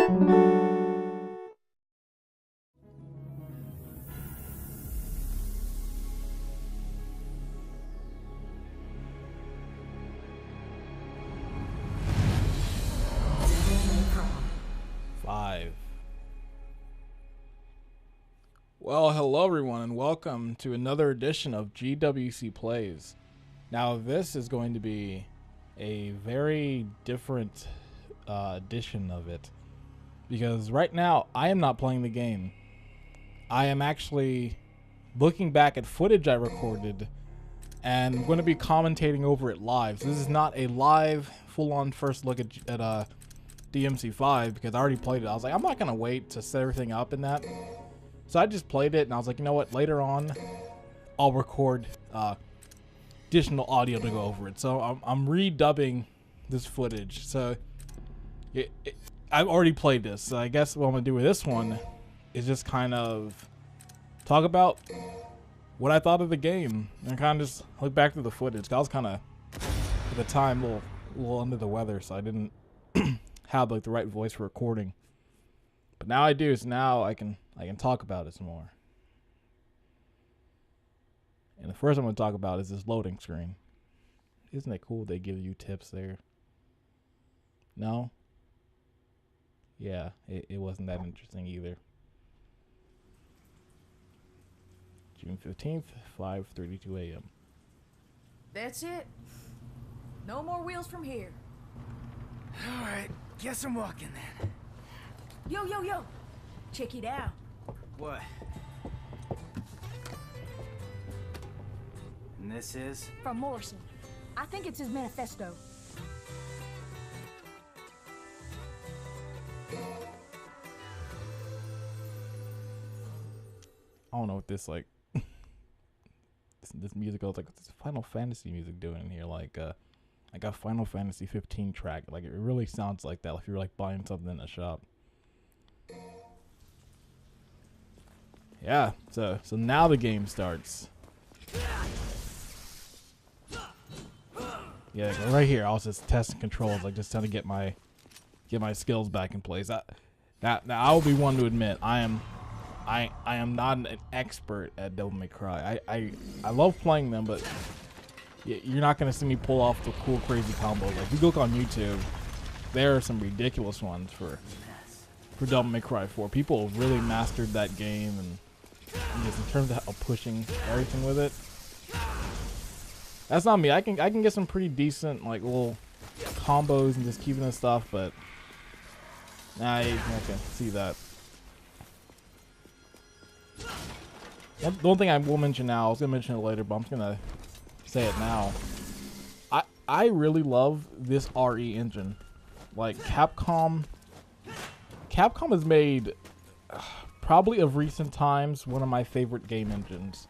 Well, hello everyone, and welcome to another edition of GWC Plays. Now, this is going to be a very different edition of it, because right now I am not playing the game. I am actually looking back at footage I recorded and going to be commentating over it live. So this is not a live, full-on first look at DMC5, because I already played it. I was like, I'm not going to wait to set everything up in that. So I just played it, and I was like, you know what? Later on, I'll record additional audio to go over it. So I'm redubbing this footage. So I've already played this. So I guess what I'm gonna do with this one is just kind of talk about what I thought of the game and kind of just look back through the footage. I was kind of at the time a little under the weather, so I didn't have like the right voice for recording. But now I do, so now I can talk about it some more. And the first I'm going to talk about is this loading screen. Isn't it cool they give you tips there? No? Yeah, it wasn't that interesting either. June 15th, 5:32 a.m. That's it. No more wheels from here. Alright, guess I'm walking then. Yo. Check it out. What? And this is? From Morrison. I think it's his manifesto. I don't know what this like this music goes like. What's this Final Fantasy music doing in here? Like a Final Fantasy 15 track. Like it really sounds like that if you're like buying something in a shop. Yeah, so now the game starts. Yeah, right here I was just testing controls, like just trying to get my skills back in place. Now I will be one to admit I am not an expert at Devil May Cry. I love playing them, but you're not gonna see me pull off the cool crazy combos. Like if you look on YouTube, there are some ridiculous ones for Devil May Cry 4. People really mastered that game, and just in terms of pushing everything with it. That's not me. I can get some pretty decent like little combos and just keeping this stuff, but I can see that. The one thing I will mention now, I was gonna mention it later, but I'm just gonna say it now. I really love this RE engine. Like Capcom has made probably of recent times one of my favorite game engines,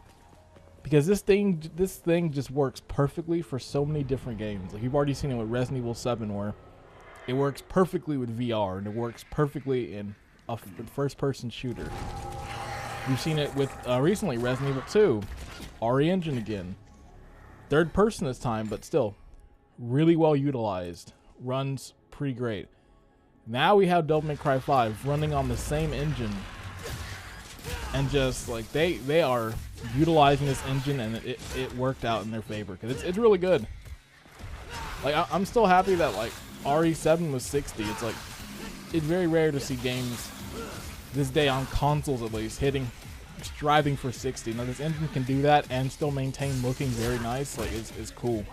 because this thing just works perfectly for so many different games. Like you've already seen it with Resident Evil 7, where it works perfectly with VR, and it works perfectly in a first-person shooter. You've seen it with recently Resident Evil 2, RE engine again, third person this time, but still really well utilized, runs pretty great. Now we have Devil May Cry 5 running on the same engine, and just like they are utilizing this engine, and it worked out in their favor, because it's really good. Like I'm still happy that like RE7 was 60. It's like it's very rare to see games this day on consoles at least striving for 60. Now this engine can do that and still maintain looking very nice. Like it's cool.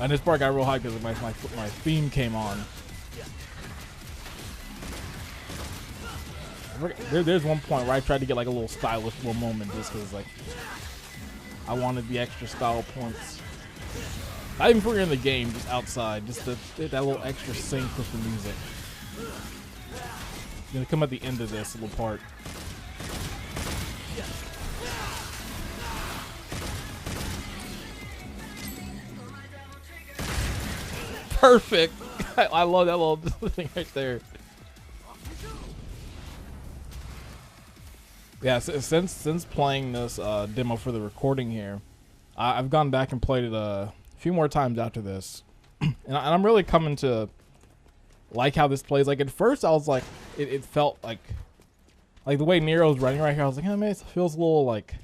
And this part got real high because my theme came on. There's one point where I tried to get like a little stylish little moment just because like I wanted the extra style points. Not even for in the game, just outside, just that little extra sync with the music. It's gonna come at the end of this little part. Perfect. I love that little thing right there. Yeah, since playing this demo for the recording here, I've gone back and played it a few more times after this, and I'm really coming to like how this plays. Like at first I was like, it felt like the way Nero's running right here. I was like, oh man, it feels a little like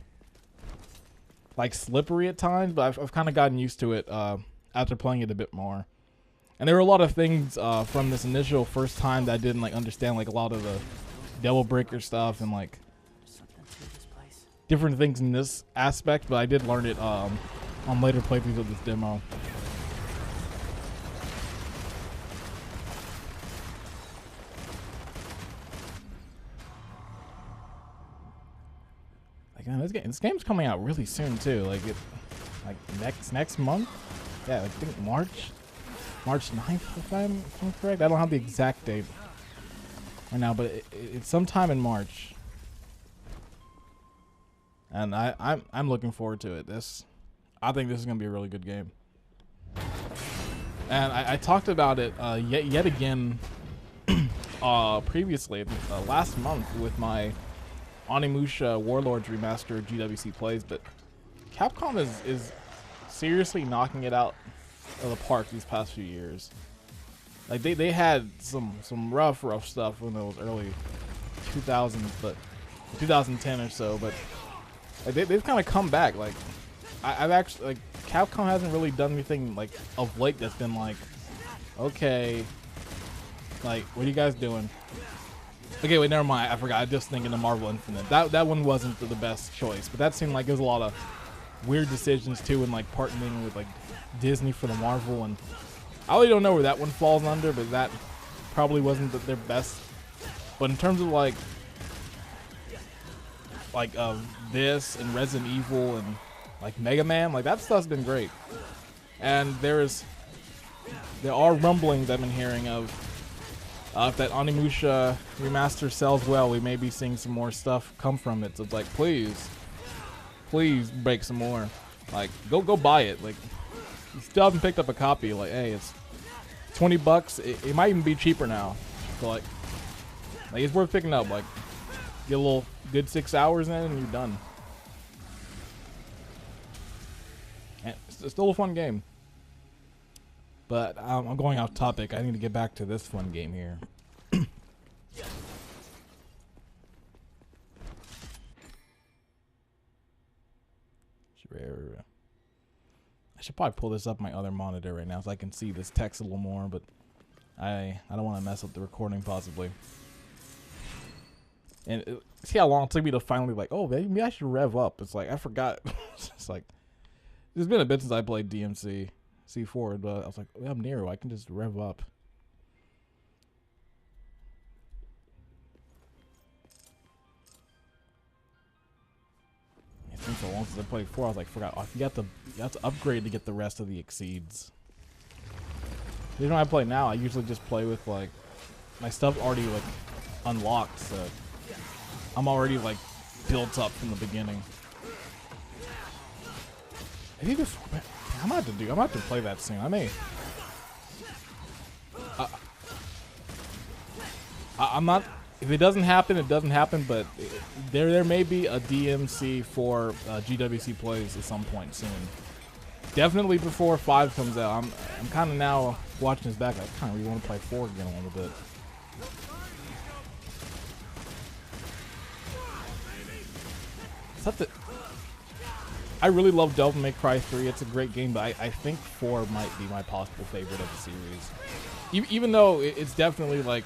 slippery at times, but I've kind of gotten used to it after playing it a bit more. And there were a lot of things from this initial first time that I didn't like understand, like a lot of the Devil Breaker stuff and like different things in this aspect, but I did learn it on later playthroughs of this demo. Like this game's coming out really soon too. Like next month. Yeah, I think March 9th, if I'm correct. I don't have the exact date right now, but it's sometime in March. And I'm looking forward to it. I think this is gonna be a really good game. And I talked about it yet again previously last month with my Onimusha Warlords Remastered GWC plays, but Capcom is seriously knocking it out of the park these past few years. Like they had some rough stuff when it was early 2000s, but 2010 or so, but like they've kind of come back. Like I've actually, like, Capcom hasn't really done anything like of late that's been like, okay, like what are you guys doing? Okay, wait, never mind. I forgot. I just thinking of Marvel Infinite. That one wasn't the best choice, but that seemed like there was a lot of weird decisions too, and like partnering with like Disney for the Marvel, and I really don't know where that one falls under, but that probably wasn't their best. But in terms of like this and Resident Evil and like Mega Man, like that stuff's been great. And there are rumblings I've been hearing of if that Onimusha remaster sells well, we may be seeing some more stuff come from it. So it's like, please break some more. Like go buy it. Like you still haven't picked up a copy. Like, hey, it's $20. It might even be cheaper now. So like it's worth picking up. Like get a little good 6 hours in and you're done. And it's still a fun game. But I'm going off topic. I need to get back to this fun game here. I should probably pull this up my other monitor right now so I can see this text a little more, but I don't want to mess up the recording possibly. And see how long it took me to finally like, oh, maybe I should rev up. It's like I forgot. It's like it's been a bit since I played DMC C4, but I was like, well, I'm Nero. I can just rev up. It's been so long since I played 4. I was like, forgot. Oh, you have to upgrade to get the rest of the exceeds. The reason I play now, I usually just play with like my stuff already like unlocked, so I'm already like built up from the beginning. Maybe before, I'm gonna have to play that soon. I may. I'm not. If it doesn't happen, it doesn't happen. But there may be a DMC for GWC plays at some point soon. Definitely before 5 comes out. I'm kind of now watching this back. I kind of really want to play 4 again a little bit. I really love Devil May Cry 3. It's a great game, but I think 4 might be my possible favorite of the series. Even though it's definitely like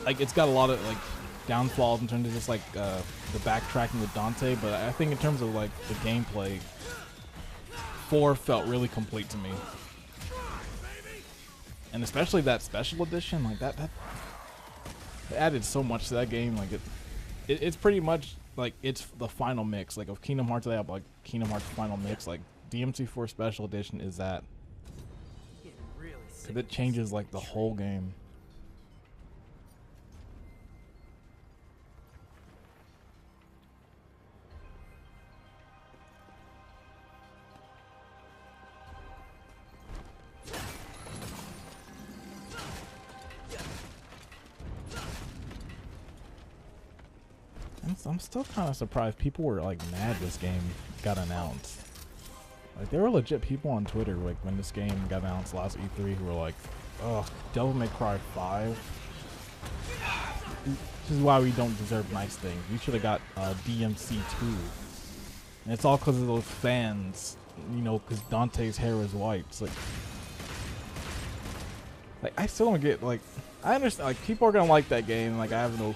it's got a lot of like downfalls in terms of just like the backtracking with Dante, but I think in terms of like the gameplay, 4 felt really complete to me. And especially that special edition, like that added so much to that game. Like it's pretty much like it's the final mix. Like of Kingdom Hearts, they have like Kingdom Hearts final mix. Like DMC4 Special Edition is that. Cause it changes like the whole game. I'm still kind of surprised people were like mad this game got announced. Like there were legit people on Twitter like when this game got announced last E3 who were like, Ugh, Devil May Cry 5. This is why we don't deserve nice things. We should have got DMC 2. And it's all because of those fans, you know, because Dante's hair is white. It's like I still don't get, like, I understand, like, people are gonna like that game, like, I have no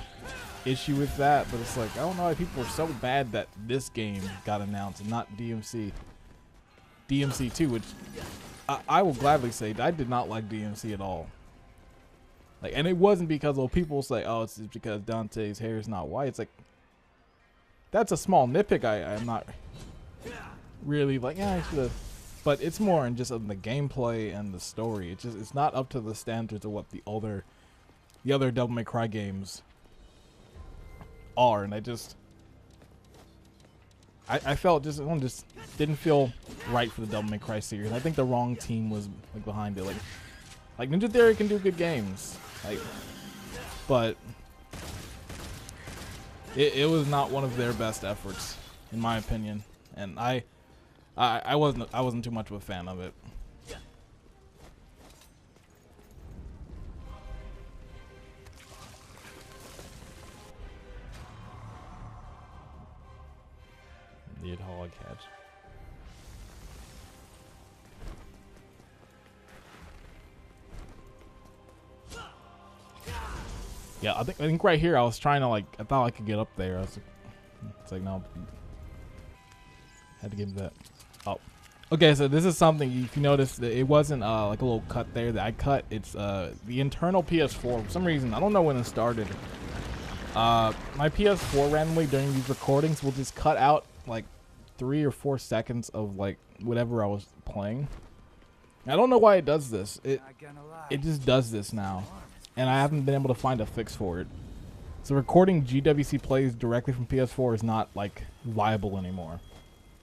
issue with that, but it's like, I don't know why people are so bad that this game got announced and not DMC 2, which I will gladly say I did not like DMC at all. Like, and it wasn't because, well, people say, oh, it's just because Dante's hair is not white. It's like, that's a small nitpick. I'm not really like, yeah, I should have. But it's more in just the gameplay and the story. It's not up to the standards of what the other Devil May Cry games are, and I felt just didn't feel right for the Devil May Cry series. I think the wrong team was like behind it. Like Ninja Theory can do good games, like, but it was not one of their best efforts, in my opinion, and I wasn't too much of a fan of it. Need hog hatch. Yeah, I think right here I was trying to, like, I thought I could get up there. I was like, it's like, no, had to give that. Oh, okay. So this is something, if you notice, that it wasn't like a little cut there that I cut. It's the internal PS4. For some reason, I don't know when it started. My PS4 randomly during these recordings will just cut out like 3 or 4 seconds of like whatever I was playing. I don't know why it does this. It just does this now, and I haven't been able to find a fix for it. So recording GWC plays directly from PS4 is not like viable anymore.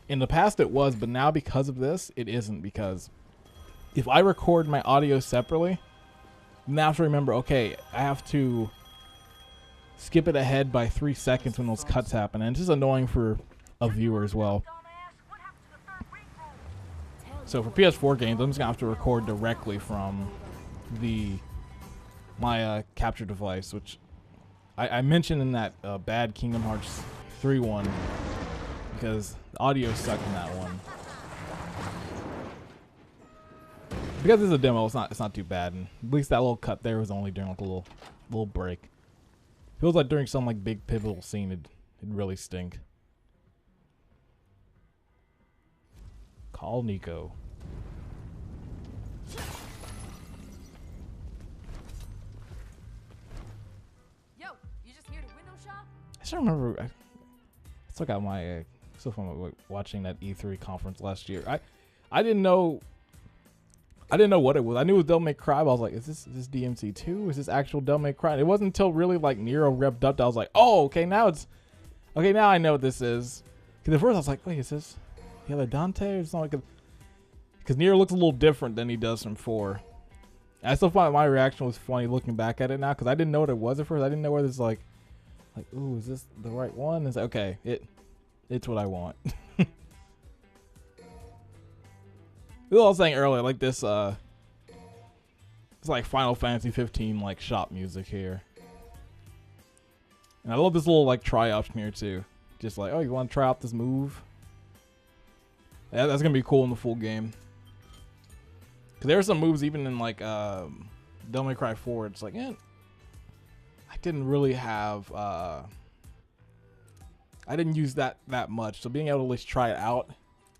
In the past it was, but now because of this, it isn't, because if I record my audio separately, now I have to remember, okay, I have to skip it ahead by 3 seconds when those cuts happen, and it's just annoying for a viewer as well. So for PS4 games, I'm just gonna have to record directly from my capture device, which I mentioned in that bad Kingdom Hearts 3 one, because the audio sucked in that one. Because it's a demo, it's not too bad, and at least that little cut there was only during like a little break. Feels like during some like big pivotal scene, it'd really stink. Call Nico. Yo, you just here to window shop? I still remember. I still got my still from watching that E3 conference last year. I didn't know what it was. I knew it was Devil May Cry, but I was like, is this DMC 2? Is this actual Devil May Cry? And it wasn't until really like Nero revved up that I was like, oh, okay, now I know what this is. Because at first I was like, wait, is this the other Dante or something? Because Nero looks a little different than he does from 4. And I still find my reaction was funny looking back at it now, because I didn't know what it was at first. I didn't know whether it's like, ooh, is this the right one? It's like, okay, it's what I want. I was saying earlier, like this, it's like Final Fantasy 15 like shop music here, and I love this little like try option here too. Just like, oh, you want to try out this move? Yeah, that's gonna be cool in the full game. Cause there are some moves even in like Devil May Cry 4. It's like, I didn't really have, I didn't use that much. So being able to at least try it out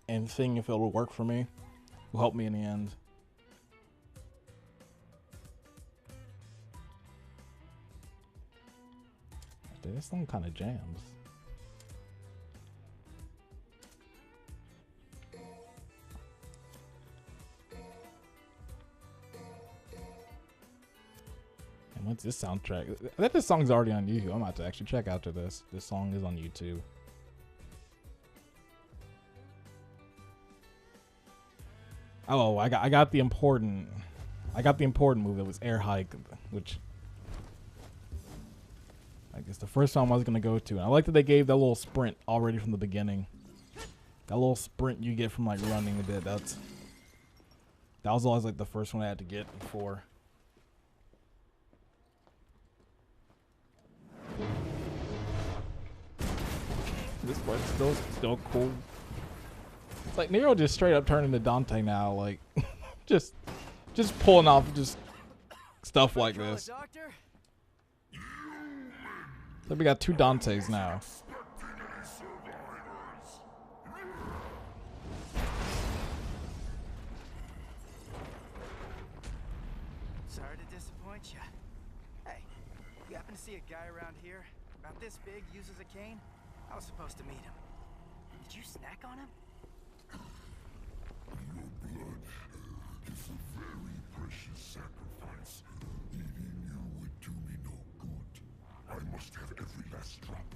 and seeing if it'll work for me will help me in the end. Dude, this song kind of jams. And what's this soundtrack? I bet this song's already on YouTube. I'm about to actually check after this. This song is on YouTube. Oh, I got the important move that was air hike, which I guess the first time I was gonna go to. And I like that they gave that little sprint already from the beginning. That little sprint you get from like running a bit. That was always like the first one I had to get before. This one's still cool. It's like Nero just straight up turned into Dante now, like just pulling off just stuff like this. So we got 2 Dantes now. Sorry to disappoint you. Hey, you happen to see a guy around here about this big uses a cane? I was supposed to meet him. Did you snack on him? Your blood is a very precious sacrifice. Eating you would do me no good. I must have every last drop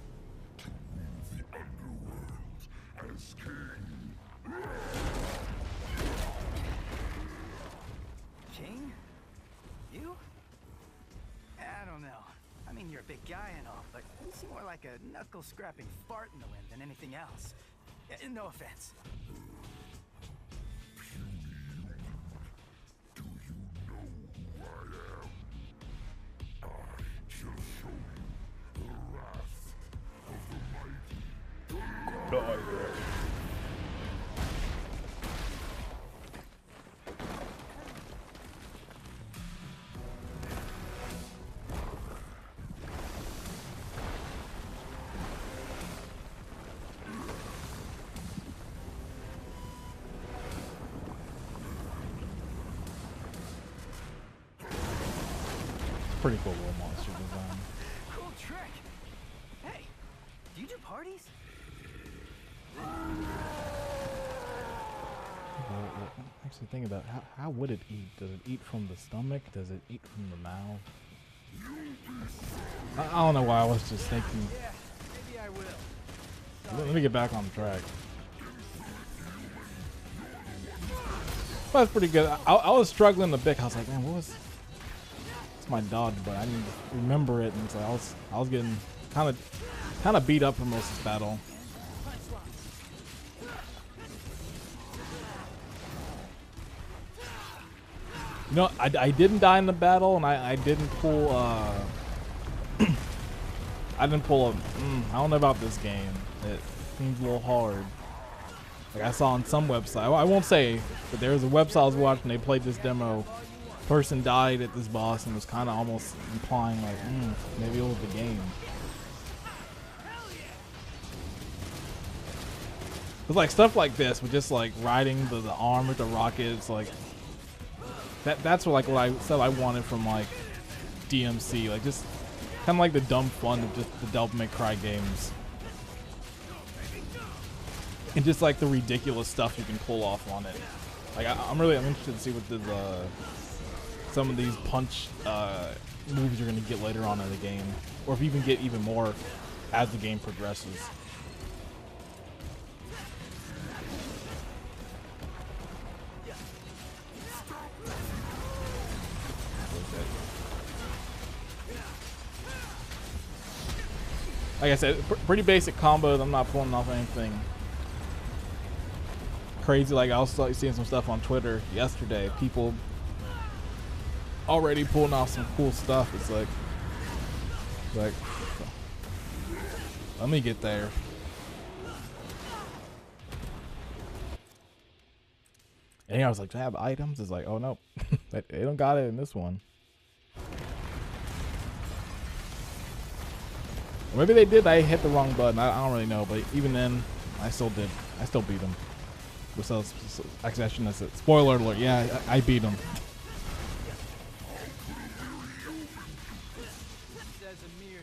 to rule the underworld as king. King? You? I don't know. I mean, you're a big guy and all, but you seem more like a knuckle-scrapping fart in the wind than anything else. No offense. Do you know who I am? I shall show you the wrath of the mighty. Pretty cool little monster design. Cool trick. Hey, do you do parties? Actually think about how would it eat? Does it eat from the stomach? Does it eat from the mouth? I don't know why I was just thinking. Yeah, maybe I will. Let me get back on track. That's pretty good. I was struggling a bit. I was like, man, what was? It's my dodge, but I need to remember it. And so I was getting kind of beat up for most of this battle. You know, I didn't die in the battle, and I didn't pull. I didn't pull a. I don't know about this game. It seems a little hard. Like I saw on some website, I won't say, but there was a website I was watching. They played this demo. Person died at this boss and was kind of almost implying like, maybe it was the game. It's like stuff like this, with just like riding the arm with the rockets, like that's what I said I wanted from like DMC, like just kind of like the dumb fun of just the Devil May Cry games. And just like the ridiculous stuff you can pull off on it. Like I'm interested to see what the some of these punch moves you're gonna get later on in the game, or if you even get even more as the game progresses. Like I said, pretty basic combos. I'm not pulling off anything crazy. Like I was seeing some stuff on Twitter yesterday. People already pulling off some cool stuff. It's like let me get there. And I was like, do I have items? It's like, oh no, they don't got it in this one. Maybe they did. I hit the wrong button. I don't really know, but even then, I still did. I still beat him. So, actually, I shouldn't have said. Spoiler alert. Yeah, I beat him.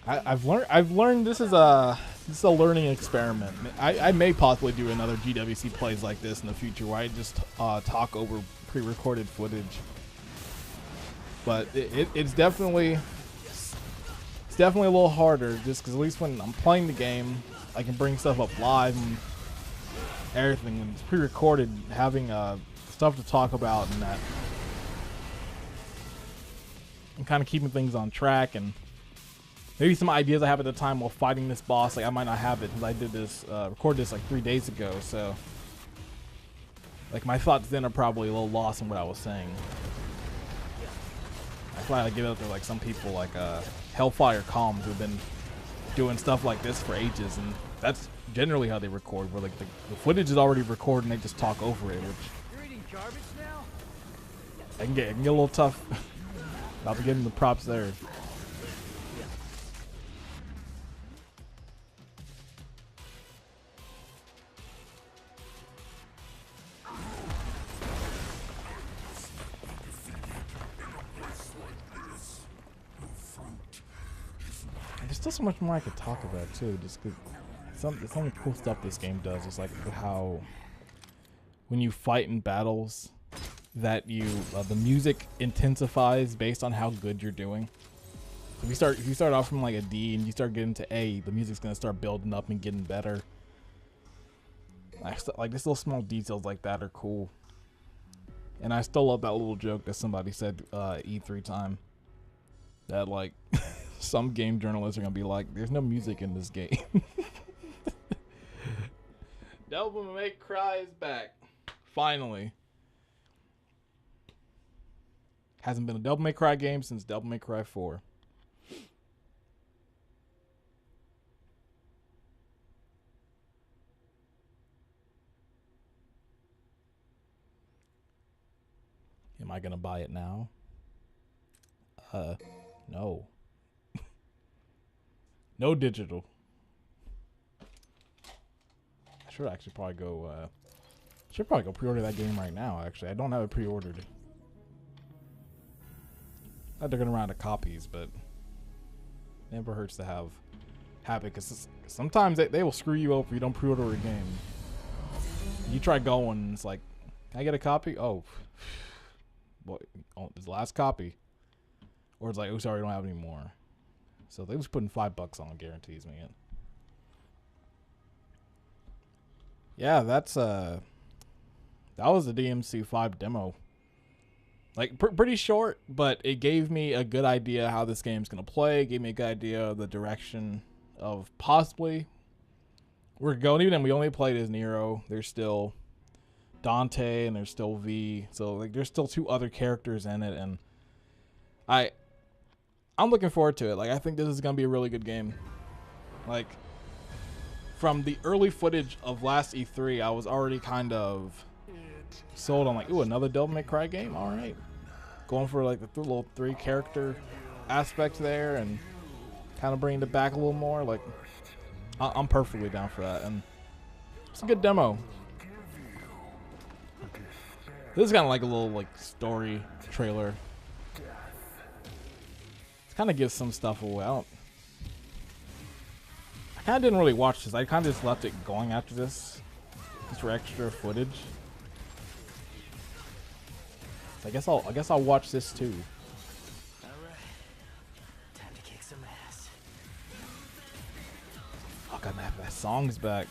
I've learned this is a learning experiment. I may possibly do another GWC plays like this in the future, where I just talk over pre-recorded footage. But it's definitely. It's definitely a little harder, just because at least when I'm playing the game, I can bring stuff up live and everything. When it's pre-recorded, having stuff to talk about and that, and kind of keeping things on track, and maybe some ideas I have at the time while fighting this boss. Like I might not have it because I did this, recorded this like 3 days ago. So, like my thoughts then are probably a little lost in what I was saying. That's why I give it up to like some people like Hellfire Calms who've been doing stuff like this for ages, and that's generally how they record, where like the footage is already recorded and they just talk over it, which You're eating garbage now? it can get a little tough. About to give him the props there. There's still so much more I could talk about too. Just cause some cool stuff this game does is like how when you fight in battles, that you the music intensifies based on how good you're doing. If you start off from like a D and you start getting to A, the music's gonna start building up and getting better. Like just little small details like that are cool. And I still love that little joke that somebody said E3 time. That like some game journalists are gonna be like, "There's no music in this game." Devil May Cry is back, finally. Hasn't been a Devil May Cry game since Devil May Cry 4. Am I gonna buy it now? No. No digital. I should actually probably go, pre-order that game right now, actually. I don't have it pre-ordered. They're gonna run out of copies, but never hurts to have it, because sometimes they will screw you over if you don't pre-order a game. You try going, and it's like, can I get a copy? Oh, well, it's the last copy. Or it's like, oh, sorry, I don't have any more. So they was putting $5 on, guarantees me it. Yeah, that was the DMC5 demo. Like, pretty short, but it gave me a good idea how this game's gonna play. It gave me a good idea of the direction of possibly we're going. Even then, we only played as Nero. There's still Dante and there's still V. So like, there's still 2 other characters in it, and I'm looking forward to it. Like, I think this is gonna be a really good game. Like, from the early footage of last E3, I was already kind of sold on like, ooh, another Devil May Cry game. All right, going for like the little 3 character aspect there and kind of bringing it back a little more. Like, I'm perfectly down for that, and it's a good demo. This is kind of like a little like story trailer. It kind of gives some stuff away. I kind of didn't really watch this. I kind of just left it going after this, just for extra footage. So I guess I'll watch this too. All right, time to kick some ass. Oh god, that song's back.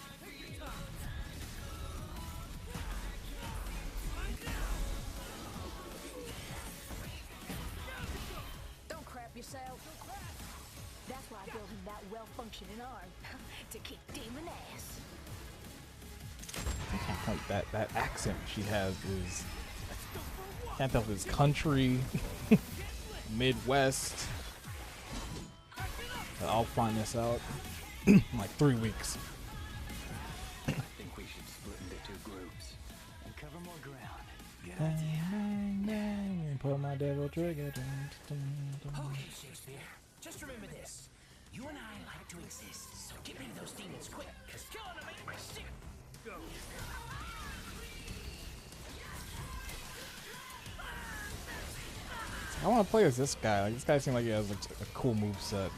Don't crap yourself. That's why I built him that well-functioning arm to kick demon ass. I can't tell you, that accent she has is, can't tell if it's country, Midwest. But I'll find this out in like 3 weeks. I think we should split into 2 groups and cover more ground. Good Bang, idea. bang, bang, pull my devil trigger. Okay, Shakespeare, just remember this. You and I like to exist, so get rid of those demons quick, because killing them ain't my shit. Go. I want to play as this guy. Like, this guy seems like he has like a cool move set.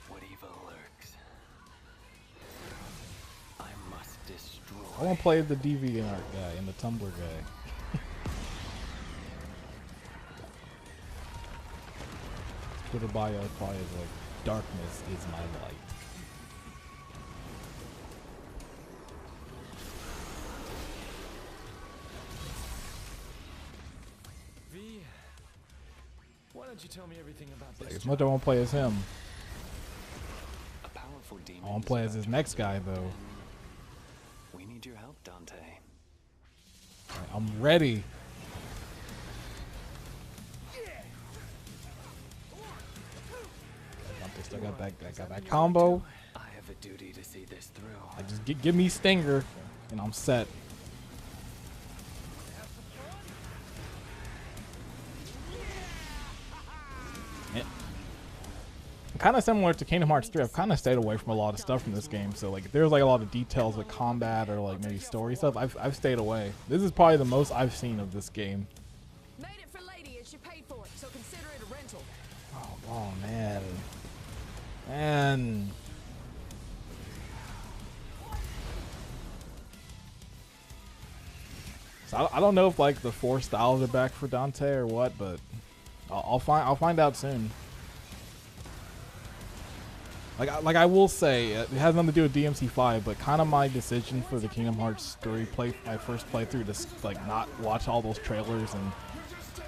What evil lurks? I must destroy. I want to play the DeviantArt guy and the Tumblr guy. Twitter bio probably is like, darkness is my light. V, why don't you tell me everything about Like, this? as much as I want to play as him, A powerful demon. I want to play as is this about next to guy enter. though. We need your help, Dante. Like, I'm ready. Dante still got that combo. I have of a duty to see this through. Like, just give me Stinger, and I'm set. Kind of similar to Kingdom Hearts 3, I've kind of stayed away from a lot of stuff from this game. So like, if there's like a lot of details with combat or like maybe story stuff, I've stayed away. This is probably the most I've seen of this game. Made it for Lady and she paid for it, so consider it a rental. Oh man, man. So I don't know if like the 4 styles are back for Dante or what, but I'll find out soon. Like I will say, it has nothing to do with DMC5, but kind of my decision for the Kingdom Hearts 3 my first playthrough to like not watch all those trailers and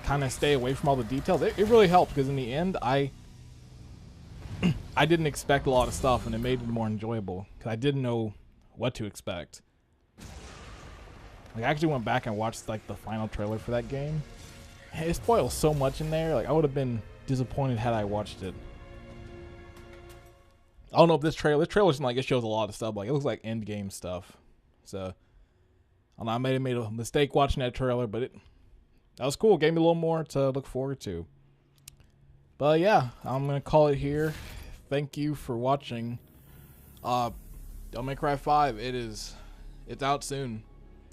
kind of stay away from all the details. It really helped because in the end I didn't expect a lot of stuff and it made it more enjoyable because I didn't know what to expect. Like I actually went back and watched like the final trailer for that game. It spoils so much in there. Like I would have been disappointed had I watched it. I don't know if this trailer like it shows a lot of stuff. Like it looks like end game stuff. So I don't know, I made a mistake watching that trailer, but that was cool. Gave me a little more to look forward to. But yeah, I'm gonna call it here. Thank you for watching. Devil May Cry 5. It's out soon.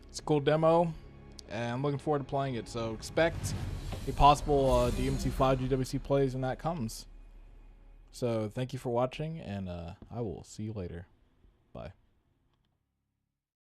It's a cool demo, and I'm looking forward to playing it. So expect a possible DMC5 GWC plays when that comes. So thank you for watching, and I will see you later. Bye.